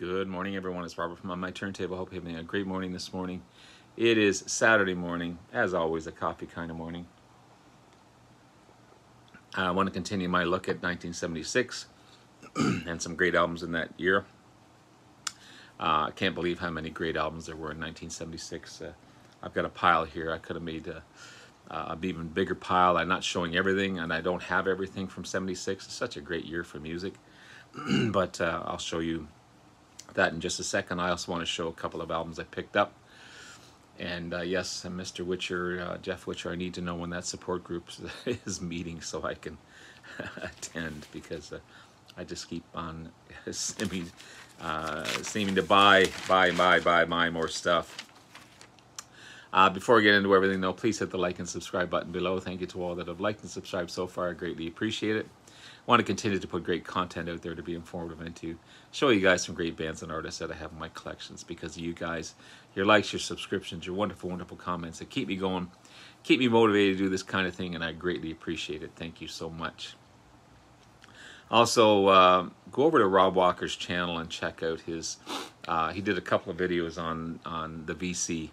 Good morning, everyone. It's Robert from On My Turntable. Hope you're having a great morning this morning. It is Saturday morning, as always, a coffee kind of morning. I want to continue my look at 1976 and some great albums in that year. I can't believe how many great albums there were in 1976. I've got a pile here. I could have made an even bigger pile. I'm not showing everything, and I don't have everything from 76. It's such a great year for music. But I'll show you that in just a second. I also want to show a couple of albums I picked up. And yes, Mr. Witcher, Jeff Witcher, I need to know when that support group is meeting so I can attend, because I just keep on seeming to buy more stuff. Before I get into everything though, please hit the like and subscribe button below. Thank you to all that have liked and subscribed so far. I greatly appreciate it. I want to continue to put great content out there to be informative and to show you guys some great bands and artists that I have in my collections, because of you guys, your likes, your subscriptions, your wonderful, wonderful comments that keep me going, keep me motivated to do this kind of thing, and I greatly appreciate it. Thank you so much. Also, go over to Rob Walker's channel and check out his, he did a couple of videos on the VC,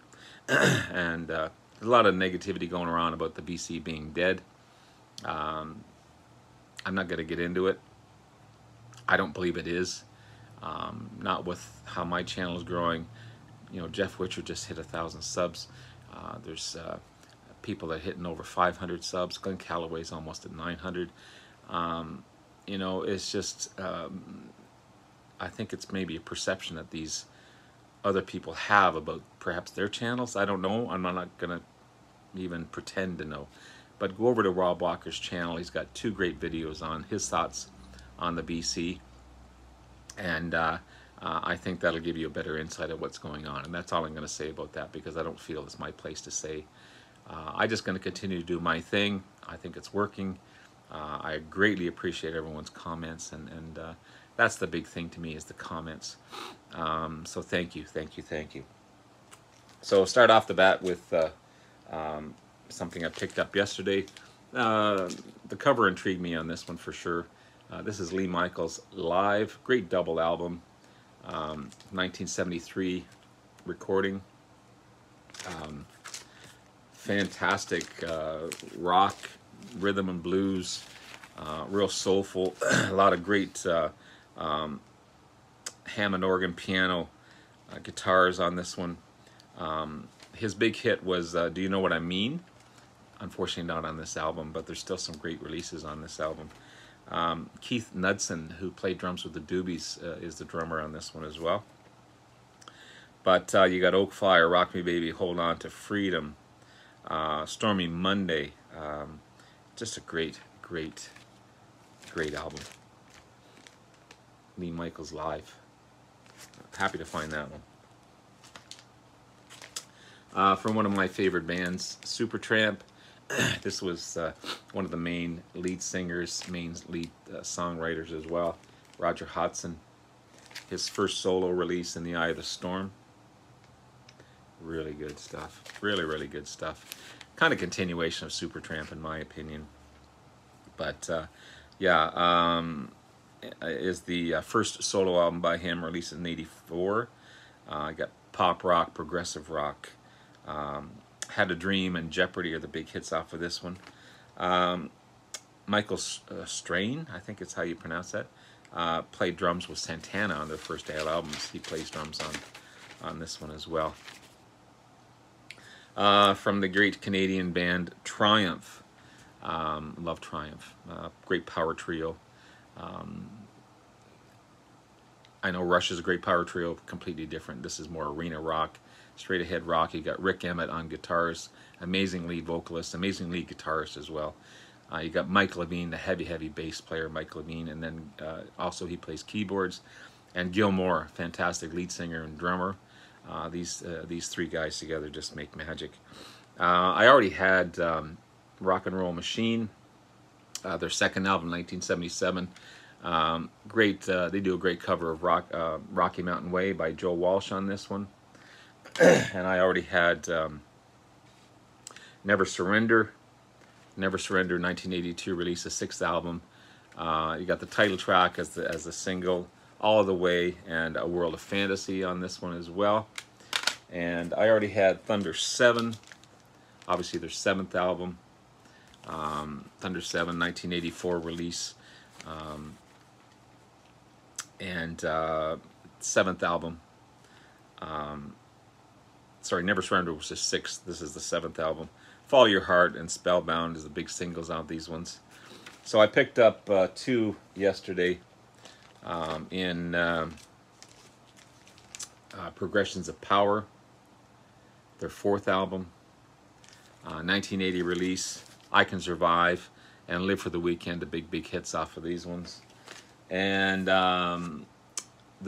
and there's a lot of negativity going around about the VC being dead. I'm not going to get into it. I don't believe it is. Not with how my channel is growing. You know, Jeff Witcher just hit 1,000 subs. There's people that are hitting over 500 subs. Glenn Calloway's almost at 900. You know, it's just, I think it's maybe a perception that these other people have about perhaps their channels. I don't know. I'm not going to even pretend to know. But go over to Rob Walker's channel. He's got 2 great videos on his thoughts on the BC. And I think that'll give you a better insight of what's going on. And that's all I'm going to say about that, because I don't feel it's my place to say. I'm just going to continue to do my thing. I think it's working. I greatly appreciate everyone's comments. And that's the big thing to me, is the comments. So thank you, thank you, thank you. So start off the bat with something I picked up yesterday. The cover intrigued me on this one for sure. This is Lee Michaels Live, great double album, 1973 recording. Fantastic rock, rhythm and blues, real soulful. A lot of great Hammond organ, piano, guitars on this one. His big hit was Do You Know What I Mean? Unfortunately not on this album, but there's still some great releases on this album. Keith Knudsen, who played drums with the Doobies, is the drummer on this one as well. But you got Oak Fire, Rock Me Baby, Hold On to Freedom, Stormy Monday. Just a great, great, great album. Lee Michaels Live. Happy to find that one. From one of my favorite bands, Supertramp. This was one of the main lead singers, main lead songwriters as well, Roger Hodgson. His first solo release, In the Eye of the Storm. Really good stuff. Really, really good stuff. Kind of continuation of Supertramp in my opinion. But yeah, is the first solo album by him, released in '84. I got pop rock, progressive rock. Had a Dream and Jeopardy are the big hits off of this one. Michael Strain, I think it's how you pronounce that, played drums with Santana on their first albums. He plays drums on this one as well. From the great Canadian band Triumph. Love Triumph. Great power trio. I know Rush is a great power trio, completely different. This is more arena rock, straight ahead rock. You got Rick Emmett on guitars, amazing lead vocalist, amazing lead guitarist as well. You got Mike Levine, the heavy bass player, Mike Levine, and then also he plays keyboards. And Gil Moore, fantastic lead singer and drummer. These 3 guys together just make magic. I already had Rock and Roll Machine, their second album, 1977. Great, they do a great cover of Rocky Mountain Way by Joe Walsh on this one. And I already had Never Surrender. Never Surrender, 1982 release, the 6th album. You got the title track as the single, all the way, and A World of Fantasy on this one as well. And I already had Thunder 7, obviously their 7th album, Thunder 7, 1984 release, and 7th album. Sorry, Never Surrender was the 6th. This is the 7th album. Follow Your Heart and Spellbound is the big singles on these ones. So I picked up 2 yesterday in Progressions of Power, their 4th album, 1980 release, I Can Survive, and Live for the Weekend, the big hits off of these ones. And The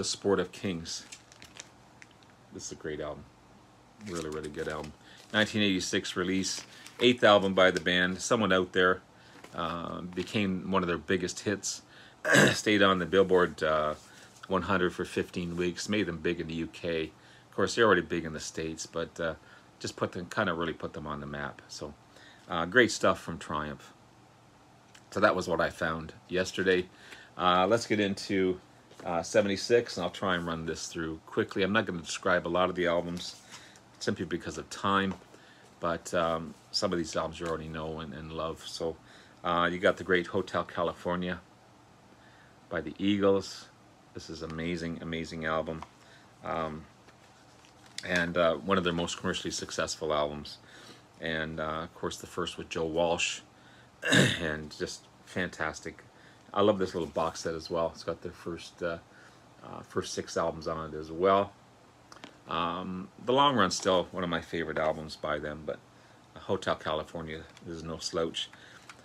Sport of Kings. This is a great album. Really good album. 1986 release, 8th album by the band, Someone Out There. Became one of their biggest hits. Stayed on the Billboard 100 for 15 weeks. Made them big in the UK. Of course, they're already big in the States, but just really put them on the map. So great stuff from Triumph. So that was what I found yesterday. Let's get into 76, and I'll try and run this through quickly. I'm not going to describe a lot of the albums simply because of time, but some of these albums you already know and love. So you got the great Hotel California by the Eagles. This is amazing album, and one of their most commercially successful albums. And of course the first with Joe Walsh, and just fantastic. I love this little box set as well. It's got their first 6 albums on it as well. The Long Run's still one of my favorite albums by them, but Hotel California is no slouch.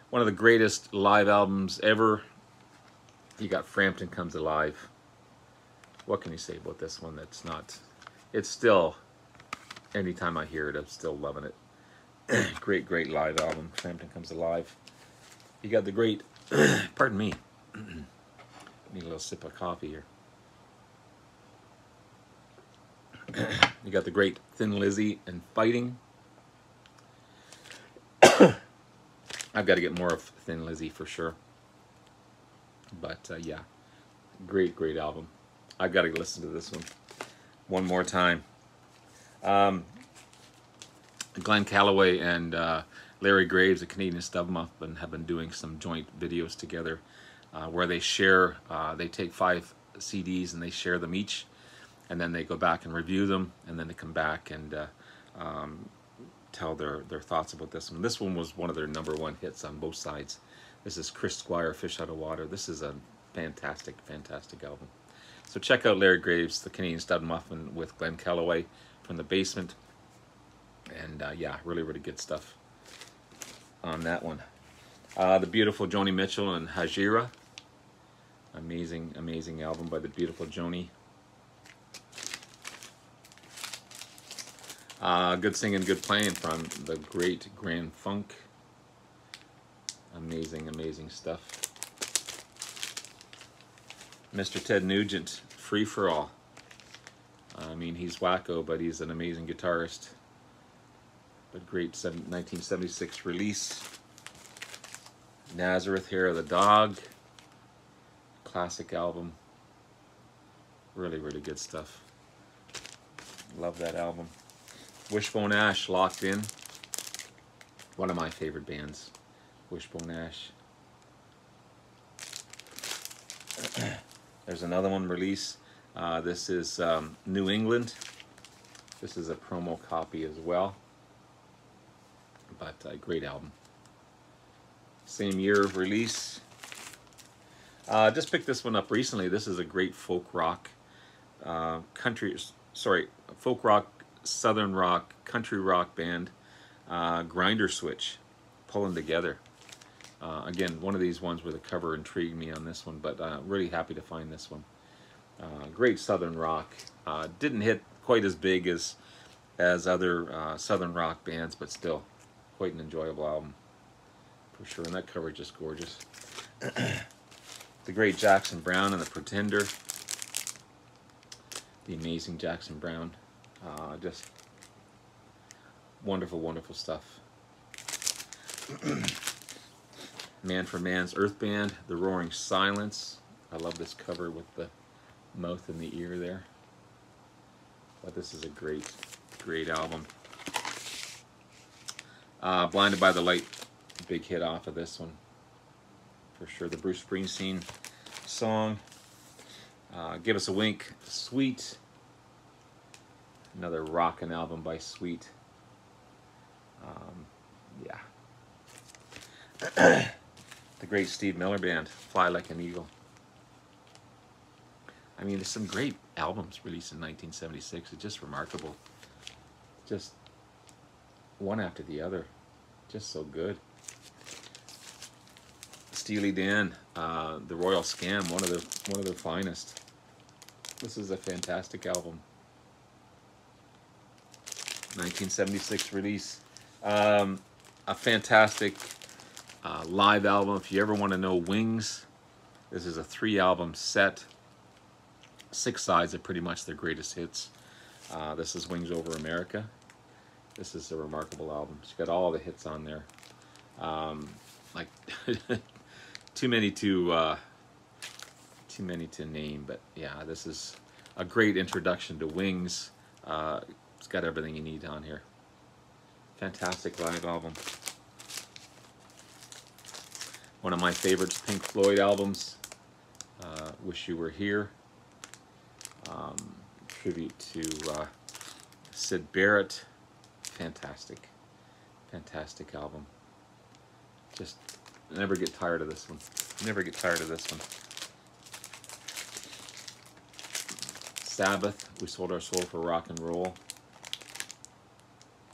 One of the greatest live albums ever. You got Frampton Comes Alive. What can you say about this one that's not... It's still, anytime I hear it, I'm still loving it. Great live album, Frampton Comes Alive. You got the great... Pardon me. Need a little sip of coffee here. You got the great Thin Lizzy and Fighting. I've got to get more of Thin Lizzy for sure. But yeah, great album. I've got to listen to this one more time. Glenn Calloway and Larry Graves, a Canadian Stub Muffin, have been doing some joint videos together where they share, they take 5 CDs and they share them each, and then they go back and review them, and then they come back and tell their thoughts about this one. This one was one of their #1 hits on both sides. This is Chris Squire, Fish Out of Water. This is a fantastic album. So check out Larry Graves, the Canadian Stud Muffin with Glenn Calloway from the Basement. And yeah, really good stuff on that one. The beautiful Joni Mitchell and Hajira. Amazing album by the beautiful Joni. Good singing, good playing from the great Grand Funk. Amazing stuff. Mr. Ted Nugent, Free for All. I mean, he's wacko, but he's an amazing guitarist. But great 1976 release. Nazareth, Hair of the Dog. Classic album. Really good stuff. Love that album. Wishbone Ash, Locked In. One of my favorite bands. Wishbone Ash. There's another one release. This is New England. This is a promo copy as well. But a great album. Same year of release. Just picked this one up recently. This is a great folk rock, folk rock, southern rock, country rock band, Grinder Switch, pulling together. Again, one of these ones where the cover intrigued me on this one, but really happy to find this one. Great southern rock. Didn't hit quite as big as other southern rock bands, but still quite an enjoyable album for sure. And that cover is just gorgeous. The great Jackson Browne and the Pretender. The amazing Jackson Browne. Just wonderful stuff. Man for Man's Earth Band, The Roaring Silence. I love this cover with the mouth in the ear there. But this is a great, great album. Blinded by the Light, big hit off of this one. For sure, the Bruce Springsteen song. Give Us a Wink, Sweet. Another rockin' album by Sweet. Yeah. The great Steve Miller Band, Fly Like an Eagle. I mean, there's some great albums released in 1976. It's just remarkable. Just one after the other. Just so good. Steely Dan, The Royal Scam, one of their finest. This is a fantastic album. 1976 release. A fantastic live album. If you ever want to know Wings, this is a 3-album set. 6 sides of pretty much their greatest hits. This is Wings Over America. This is a remarkable album. It's got all the hits on there. Like too many to name, but yeah, this is a great introduction to Wings. It's got everything you need on here. Fantastic live album. One of my favorites, Pink Floyd albums. Wish You Were Here. Tribute to Syd Barrett. Fantastic. Fantastic album. Just never get tired of this one. Never get tired of this one. Sabbath, We Sold Our Soul for Rock and Roll.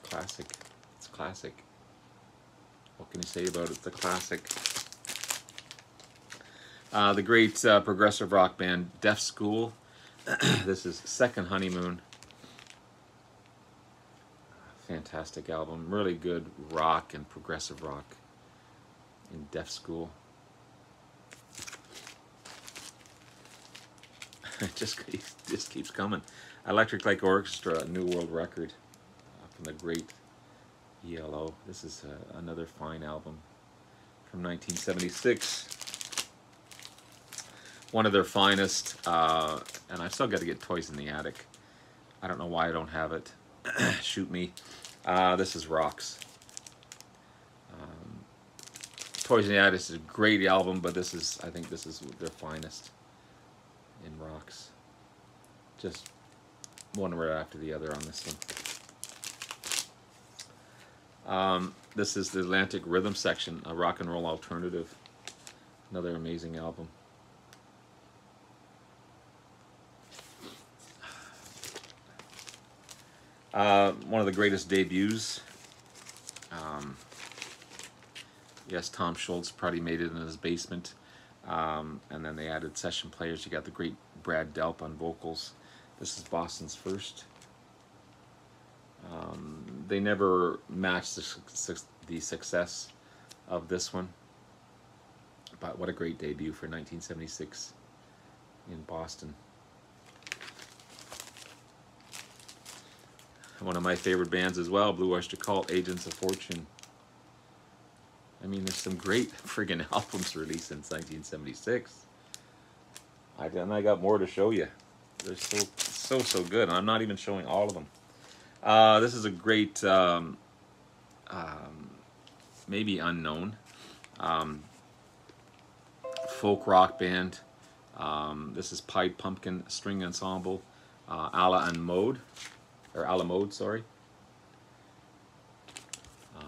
Classic. It's classic. What can you say about it? It's a classic. The great progressive rock band Deaf School. This is Second Honeymoon. Fantastic album. Really good rock and progressive rock in Deaf School. It just keeps coming. Electric Light Orchestra, New World Record from the great ELO. This is another fine album from 1976. One of their finest, and I've still got to get Toys in the Attic. I don't know why I don't have it. Shoot me. This is Rocks. Toys in the Attic is a great album, but I think this is their finest in Rocks. Just one right after the other on this one. This is the Atlantic Rhythm Section, a rock and roll alternative. Another amazing album. One of the greatest debuts. Yes, Tom Schultz probably made it in his basement. And then they added session players. You got the great Brad Delp on vocals. This is Boston's First. They never matched the success of this one. But what a great debut for 1976 in Boston. One of my favorite bands as well, Blue Oyster Cult, Agents of Fortune. I mean, there's some great friggin' albums released since 1976. And I got more to show you. They're so good. And I'm not even showing all of them. This is a great, maybe unknown, folk rock band. This is Pied Pumpkin String Ensemble, a la mode, sorry.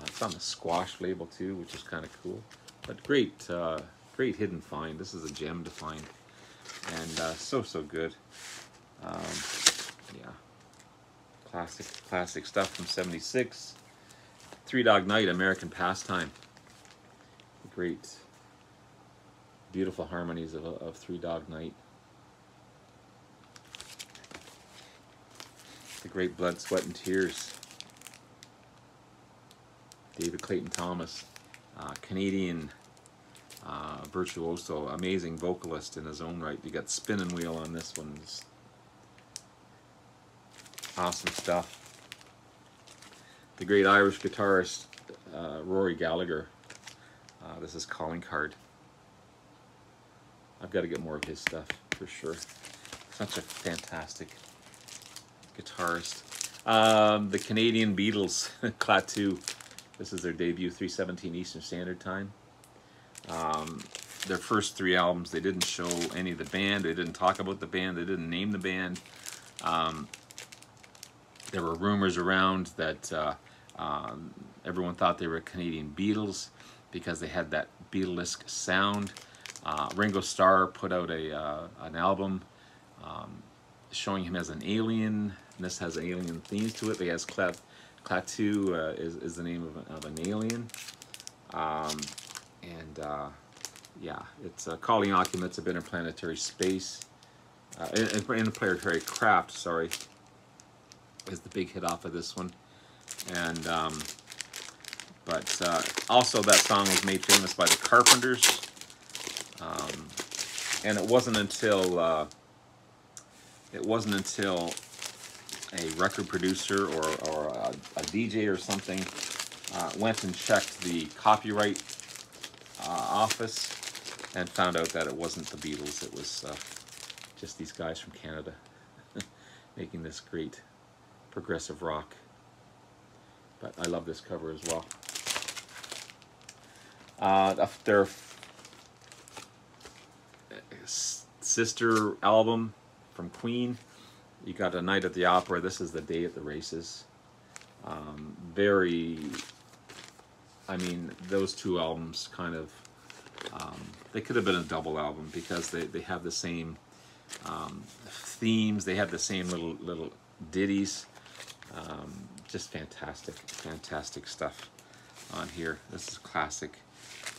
It's on the Squash label too, which is kind of cool. But great hidden find. This is a gem to find, and so good. Yeah, classic stuff from '76. Three Dog Night, American Pastime. Great, beautiful harmonies of Three Dog Night. The great Blood, Sweat, and Tears. David Clayton Thomas, Canadian virtuoso, amazing vocalist in his own right. You got Spinning Wheel on this one. Just awesome stuff. The great Irish guitarist Rory Gallagher. This is Calling Card. I've got to get more of his stuff for sure. Such a fantastic guitarist. The Canadian Beatles, Klaatu. This is their debut, 3:17 Eastern Standard Time. Their first 3 albums, they didn't show any of the band. They didn't talk about the band. They didn't name the band. There were rumors around that everyone thought they were Canadian Beatles because they had that Beatlesque sound. Ringo Starr put out an album showing him as an alien. And this has alien themes to it. They has Klaatu is the name of an alien. Yeah, it's calling occupants of interplanetary space. Interplanetary craft, sorry, is the big hit off of this one. And also that song was made famous by the Carpenters. And it wasn't until a record producer or a DJ or something went and checked the copyright office and found out that it wasn't the Beatles. It was just these guys from Canada making this great progressive rock. But I love this cover as well. Their sister album from Queen, you got A Night at the Opera. This is The Day at the Races. I mean, those 2 albums kind of, they could have been a double album because they have the same themes. They have the same little ditties. Just fantastic stuff on here. This is classic.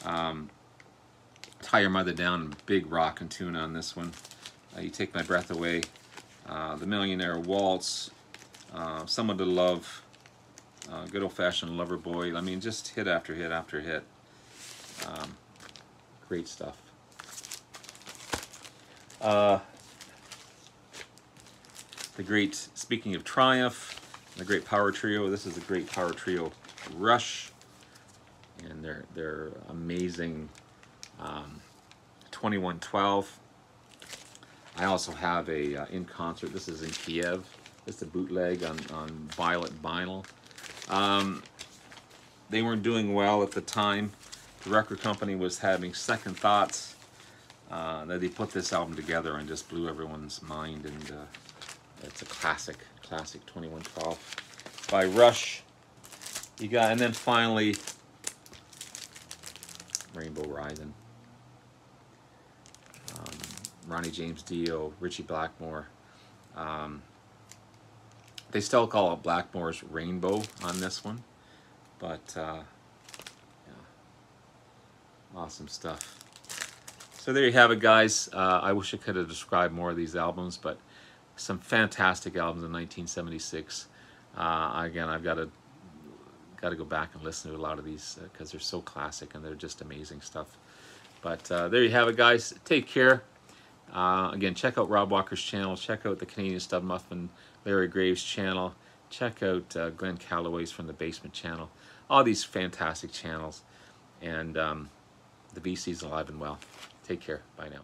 Tie Your Mother Down, big rockin' tune on this one. You Take My Breath Away, The Millionaire Waltz, Someone to Love, Good Old Fashioned Lover Boy. I mean, just hit after hit after hit. Great stuff. Speaking of Triumph, the great power trio. This is the great power trio Rush, and they're amazing. 2112. I also have a in concert. This is in Kiev. It's a bootleg on violet vinyl. They weren't doing well at the time. The record company was having second thoughts that they put this album together and just blew everyone's mind. And it's a classic 2112 by Rush. And then finally, Rainbow Rising. Ronnie James Dio, Richie Blackmore. They still call it Blackmore's Rainbow on this one, but yeah, awesome stuff. So there you have it, guys. I wish I could have described more of these albums, but some fantastic albums in 1976. Again, I've got to go back and listen to a lot of these because they're so classic and they're just amazing stuff. But there you have it, guys. Take care. Again, check out Rob Walker's channel. Check out the Canadian Stub Muffin, Larry Graves' channel. Check out Glenn Calloway's From the Basement channel. All these fantastic channels. And the BC's alive and well. Take care. Bye now.